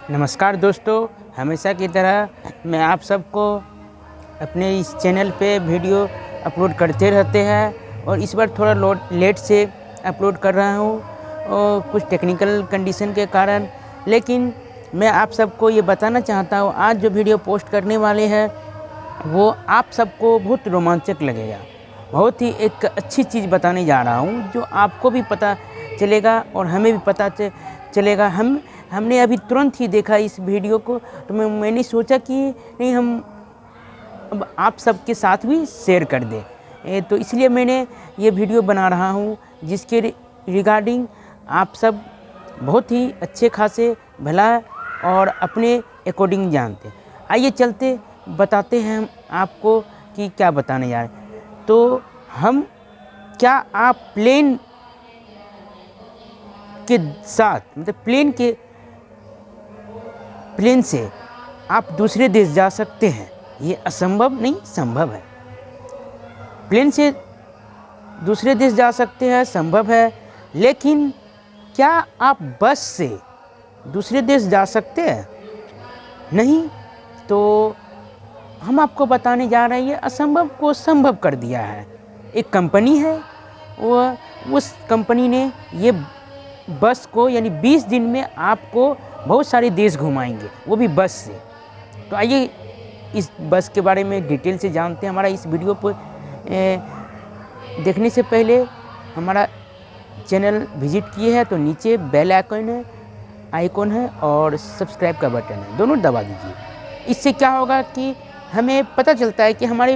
नमस्कार दोस्तों, हमेशा की तरह मैं आप सबको अपने इस चैनल पे वीडियो अपलोड करते रहते हैं और इस बार थोड़ा लेट से अपलोड कर रहा हूँ और कुछ टेक्निकल कंडीशन के कारण। लेकिन मैं आप सबको ये बताना चाहता हूँ, आज जो वीडियो पोस्ट करने वाले हैं वो आप सबको बहुत रोमांचक लगेगा। बहुत ही एक अच्छी चीज़ बताने जा रहा हूँ जो आपको भी पता चलेगा और हमें भी पता चलेगा। हमने अभी तुरंत ही देखा इस वीडियो को, तो मैंने सोचा कि नहीं, हम अब आप सबके साथ भी शेयर कर दें। तो इसलिए मैंने ये वीडियो बना रहा हूँ जिसके रिगार्डिंग आप सब बहुत ही अच्छे खासे भला और अपने अकॉर्डिंग जानते। आइए चलते बताते हैं हम आपको कि क्या बताने जा रहे हैं। तो क्या आप प्लेन के साथ, मतलब प्लेन से आप दूसरे देश जा सकते हैं? ये असंभव नहीं, संभव है। प्लेन से दूसरे देश जा सकते हैं, संभव है। लेकिन क्या आप बस से दूसरे देश जा सकते हैं? नहीं। तो हम आपको बताने जा रहे हैं, ये असंभव को संभव कर दिया है। एक कंपनी है, उस कंपनी ने ये बस को यानी 20 दिन में आपको बहुत सारे देश घुमाएंगे, वो भी बस से। तो आइए इस बस के बारे में डिटेल से जानते हैं। हमारा इस वीडियो पर देखने से पहले हमारा चैनल विजिट किए हैं तो नीचे बेल आइकॉन है और सब्सक्राइब का बटन है, दोनों दबा दीजिए। इससे क्या होगा कि हमें पता चलता है कि हमारे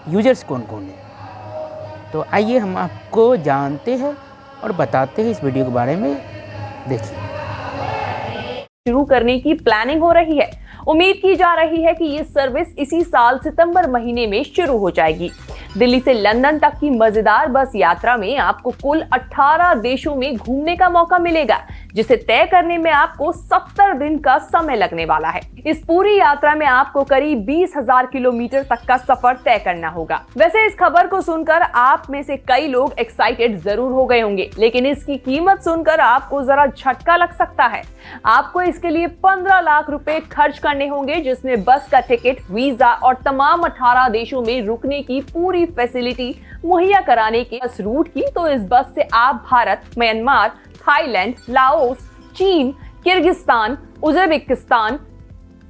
यूजर्स कौन कौन हैं। तो आइए हम आपको जानते हैं और बताते हैं इस वीडियो के बारे में। देखिए, शुरू करने की प्लानिंग हो रही है। उम्मीद की जा रही है कि ये सर्विस इसी साल सितंबर महीने में शुरू हो जाएगी। दिल्ली से लंदन तक की मजेदार बस यात्रा में आपको कुल 18 देशों में घूमने का मौका मिलेगा, जिसे तय करने में आपको 70 दिन का समय लगने वाला है। इस पूरी यात्रा में आपको करीब 20,000 किलोमीटर तक का सफर तय करना होगा। वैसे इस खबर को सुनकर आप में से कई लोग एक्साइटेड जरूर हो गए होंगे, लेकिन इसकी कीमत सुनकर आपको जरा झटका लग सकता है। आपको इसके लिए 15 लाख रुपए खर्च करने होंगे, जिसमें बस का टिकट, वीजा और तमाम 18 देशों में रुकने की पूरी फैसिलिटी मुहैया कराने के बस रूट की। तो इस बस से आप भारत, म्यांमार, थाईलैंड, लाओस, चीन, किर्गिस्तान, उज्बेकिस्तान,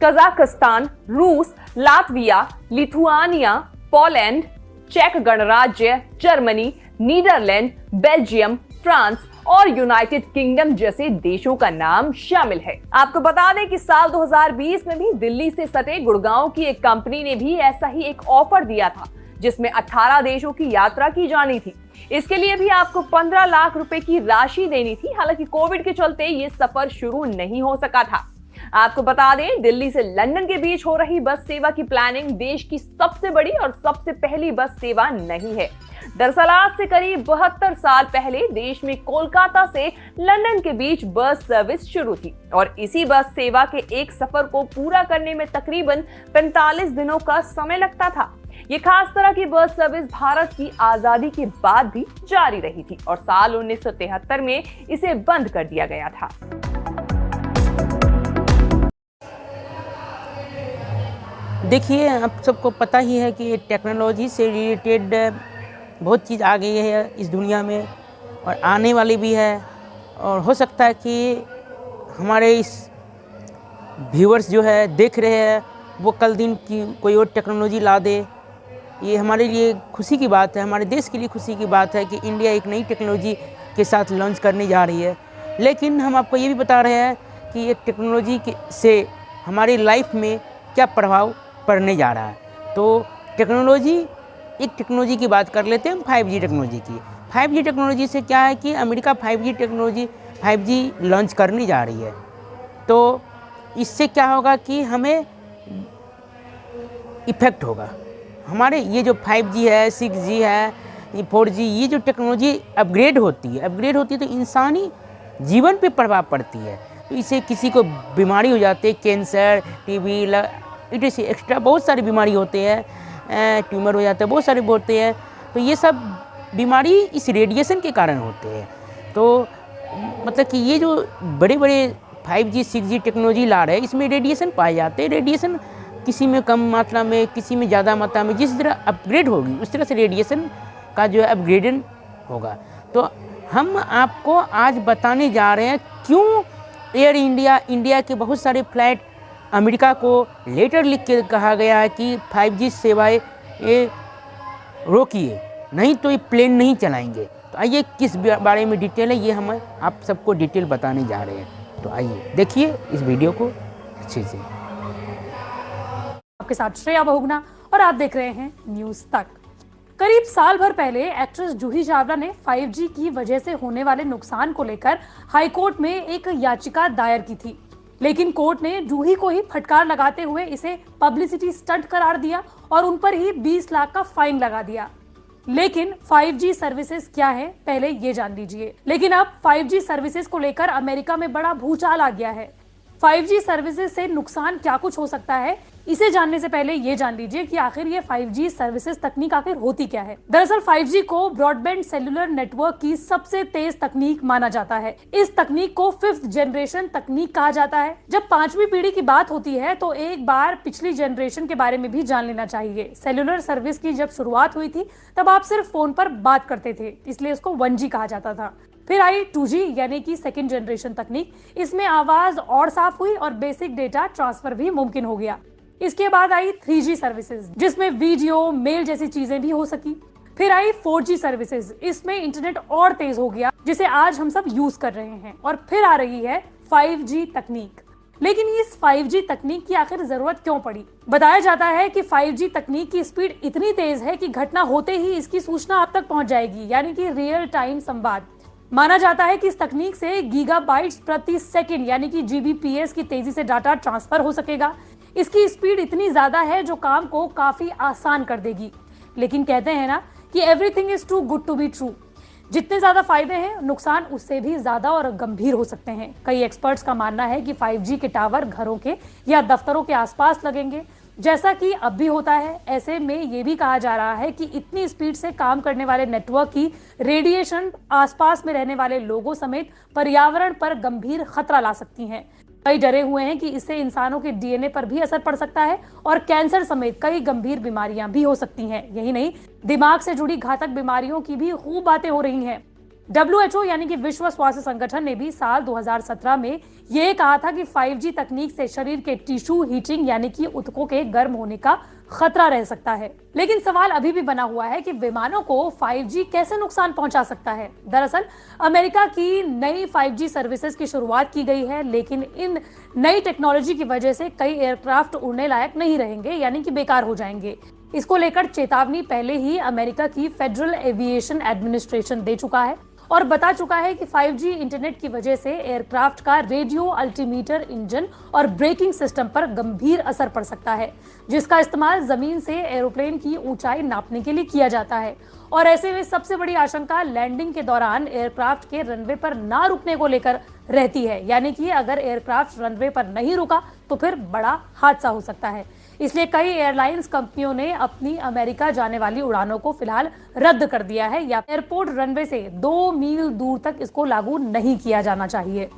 कजाकिस्तान, रूस, लातविया, लिथुआनिया, पोलैंड, चेक गणराज्य, जर्मनी, नीदरलैंड, बेल्जियम, फ्रांस और यूनाइटेड किंगडम जैसे देशों का नाम शामिल है। आपको बता दें कि साल 2020 में भी दिल्ली से सटे गुड़गांव की एक कंपनी ने भी ऐसा ही एक ऑफर दिया था, जिसमें 18 देशों की यात्रा की जानी थी। इसके लिए भी आपको 15 लाख रुपए की राशि देनी थी। हालांकि कोविड के चलते ये सफर शुरू नहीं हो सका था। आपको बता दें, दिल्ली से लंदन के बीच हो रही बस सेवा की प्लानिंग देश की सबसे बड़ी और सबसे पहली बस सेवा नहीं है। दरअसल आज से करीब 72 साल पहले देश में कोलकाता से लंदन के बीच बस सर्विस शुरू थी और इसी बस सेवा के एक सफर को पूरा करने में तकरीबन 45 दिनों का समय लगता था। ये खास तरह की बस सर्विस भारत की आजादी के बाद भी जारी रही थी और साल 1973 में इसे बंद कर दिया गया था। देखिए, आप सबको पता ही है कि टेक्नोलॉजी से रिलेटेड बहुत चीज़ आ गई है इस दुनिया में और आने वाली भी है। और हो सकता है कि हमारे इस व्यूअर्स जो है देख रहे हैं वो कल दिन की कोई और टेक्नोलॉजी ला दे। ये हमारे लिए खुशी की बात है, हमारे देश के लिए खुशी की बात है कि इंडिया एक नई टेक्नोलॉजी के साथ लॉन्च करने जा रही है। लेकिन हम आपको ये भी बता रहे हैं कि ये टेक्नोलॉजी से हमारी लाइफ में क्या प्रभाव पड़ने जा रहा है। तो एक टेक्नोलॉजी की बात कर लेते हैं, 5G टेक्नोलॉजी की। 5G टेक्नोलॉजी से क्या है कि अमेरिका 5G लॉन्च करने जा रही है। तो इससे क्या होगा कि हमें इफ़ेक्ट होगा। हमारे ये जो 5G है, 6G है, 4G, ये जो टेक्नोलॉजी अपग्रेड होती है तो इंसानी जीवन पे प्रभाव पड़ती है। तो इससे किसी को बीमारी हो जाती है, कैंसर, टीबी, इसे एक्स्ट्रा बहुत सारी बीमारी होते हैं, ट्यूमर हो जाते हैं, बहुत सारे होते हैं। तो ये सब बीमारी इस रेडिएशन के कारण होते हैं। तो मतलब कि ये जो बड़े बड़े 5G 6G टेक्नोलॉजी ला रहे हैं, इसमें रेडिएशन पाए जाते हैं। रेडिएशन किसी में कम मात्रा में, किसी में ज़्यादा मात्रा में, जिस तरह अपग्रेड होगी उस तरह से रेडिएशन का जो है अपग्रेडेड होगा। तो हम आपको आज बताने जा रहे हैं क्यों एयर इंडिया के बहुत सारे फ्लाइट अमेरिका को लेटर लिख के कहा गया है कि 5G सेवाएं ये रोकिए, नहीं तो ये प्लेन नहीं चलाएंगे। तो आइए किस बारे में डिटेल है ये हम आप सबको डिटेल बताने जा रहे हैं। तो आइए देखिए इस वीडियो को अच्छे से। आपके साथ श्रेया बहुगुणा और आप देख रहे हैं न्यूज तक। करीब साल भर पहले एक्ट्रेस जूही चावला ने 5G की वजह से होने वाले नुकसान को लेकर हाईकोर्ट में एक याचिका दायर की थी, लेकिन कोर्ट ने जूही को ही फटकार लगाते हुए इसे पब्लिसिटी स्टंट करार दिया और उन पर ही 20 लाख का फाइन लगा दिया। लेकिन 5G सर्विसेज क्या है पहले ये जान लीजिए। लेकिन अब 5G सर्विसेज को लेकर अमेरिका में बड़ा भूचाल आ गया है। 5G सर्विसेज से नुकसान क्या कुछ हो सकता है, इसे जानने से पहले ये जान लीजिए कि आखिर ये 5G सर्विसेज तकनीक आखिर होती क्या है। दरअसल 5G को ब्रॉडबैंड सेलुलर नेटवर्क की सबसे तेज तकनीक माना जाता है। इस तकनीक को 5th जनरेशन तकनीक कहा जाता है। जब 5वीं पीढ़ी की बात होती है तो एक बार पिछली जनरेशन के बारे में भी जान लेना चाहिए। सेलुलर सर्विस की जब शुरुआत हुई थी तब आप सिर्फ फोन पर बात करते थे, इसलिए इसको 1G कहा जाता था। फिर आई 2G यानी कि 2nd जनरेशन तकनीक। इसमें आवाज और साफ हुई और बेसिक डेटा ट्रांसफर भी मुमकिन हो गया। इसके बाद आई 3G सर्विसेज, जिसमें वीडियो मेल जैसी चीजें भी हो सकी। फिर आई 4G सर्विसेज, इसमें इंटरनेट और तेज हो गया जिसे आज हम सब यूज कर रहे हैं। और फिर आ रही है 5G तकनीक। लेकिन इस 5G तकनीक की आखिर जरूरत क्यों पड़ी? बताया जाता है कि 5G तकनीक की स्पीड इतनी तेज है कि घटना होते ही इसकी सूचना आप तक पहुंच जाएगी, यानी कि रियल टाइम संवाद। माना जाता है कि इस तकनीक से गीगाबाइट्स प्रति सेकंड यानी कि GBps की तेजी से डाटा ट्रांसफर हो सकेगा। इसकी स्पीड इतनी ज्यादा है जो काम को काफी आसान कर देगी। लेकिन कहते हैं ना कि everything is too good to be true. जितने ज्यादा फायदे हैं, नुकसान उससे भी ज्यादा और गंभीर हो सकते हैं। कई एक्सपर्ट्स का मानना है कि 5G के टावर घरों के या दफ्तरों के आसपास लगेंगे, जैसा कि अब भी होता है। ऐसे में ये भी कहा जा रहा है कि इतनी स्पीड से काम करने वाले नेटवर्क की रेडिएशन आसपास में रहने वाले लोगों समेत पर्यावरण पर गंभीर खतरा ला सकती हैं। कई डरे हुए हैं कि इससे इंसानों के DNA पर भी असर पड़ सकता है और कैंसर समेत कई गंभीर बीमारियां भी हो सकती हैं। यही नहीं, दिमाग से जुड़ी घातक बीमारियों की भी खूब बातें हो रही हैं। WHO यानी कि विश्व स्वास्थ्य संगठन ने भी साल 2017 में ये कहा था कि 5G तकनीक से शरीर के टिश्यू हीटिंग यानी कि ऊतकों के गर्म होने का खतरा रह सकता है। लेकिन सवाल अभी भी बना हुआ है कि विमानों को 5G कैसे नुकसान पहुंचा सकता है। दरअसल अमेरिका की नई 5G सर्विसेज की शुरुआत की गई है, लेकिन इन नई टेक्नोलॉजी की वजह से कई एयरक्राफ्ट उड़ने लायक नहीं रहेंगे, यानी कि बेकार हो जाएंगे। इसको लेकर चेतावनी पहले ही अमेरिका की फेडरल एविएशन एडमिनिस्ट्रेशन दे चुका है और बता चुका है कि 5G इंटरनेट की वजह से एयरक्राफ्ट का रेडियो अल्टीमीटर इंजन और ब्रेकिंग सिस्टम पर गंभीर असर पड़ सकता है, जिसका इस्तेमाल जमीन से एरोप्लेन की ऊंचाई नापने के लिए किया जाता है। और ऐसे में सबसे बड़ी आशंका लैंडिंग के दौरान एयरक्राफ्ट के रनवे पर ना रुकने को लेकर रहती है, यानी कि अगर एयरक्राफ्ट रनवे पर नहीं रुका तो फिर बड़ा हादसा हो सकता है। इसलिए कई एयरलाइंस कंपनियों ने अपनी अमेरिका जाने वाली उड़ानों को फिलहाल रद्द कर दिया है या एयरपोर्ट रनवे से 2 मील दूर तक इसको लागू नहीं किया जाना चाहिए।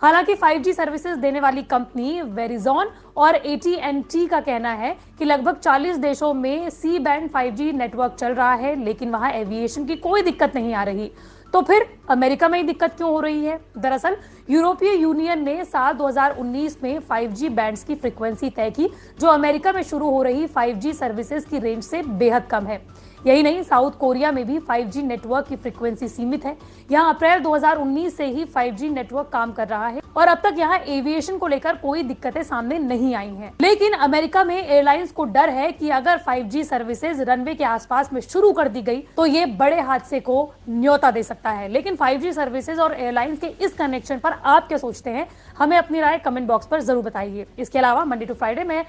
हालांकि 5G सर्विसेज देने वाली कंपनी वेरिजॉन और AT&T का कहना है कि लगभग 40 देशों में C बैंड 5G नेटवर्क चल रहा है, लेकिन वहां एविएशन की कोई दिक्कत नहीं आ रही। तो फिर अमेरिका में ही दिक्कत क्यों हो रही है? दरअसल यूरोपीय यूनियन ने साल 2019 में 5G बैंड्स की फ्रीक्वेंसी तय की, जो अमेरिका में शुरू हो रही 5G सर्विसेज की रेंज से बेहद कम है। यही नहीं, साउथ कोरिया में भी 5G नेटवर्क की फ्रीक्वेंसी सीमित है। यहाँ अप्रैल 2019 से ही 5G नेटवर्क काम कर रहा है और अब तक यहाँ एविएशन को लेकर कोई दिक्कतें सामने नहीं आई हैं। लेकिन अमेरिका में एयरलाइंस को डर है कि अगर 5G सर्विसेज रनवे के आसपास में शुरू कर दी गई तो ये बड़े हादसे को न्योता दे सकता है। लेकिन 5G सर्विसेज और एयरलाइंस के इस कनेक्शन पर आप क्या सोचते हैं? हमें अपनी राय कमेंट बॉक्स पर जरूर बताइए। इसके अलावा मंडे टू फ्राइडे में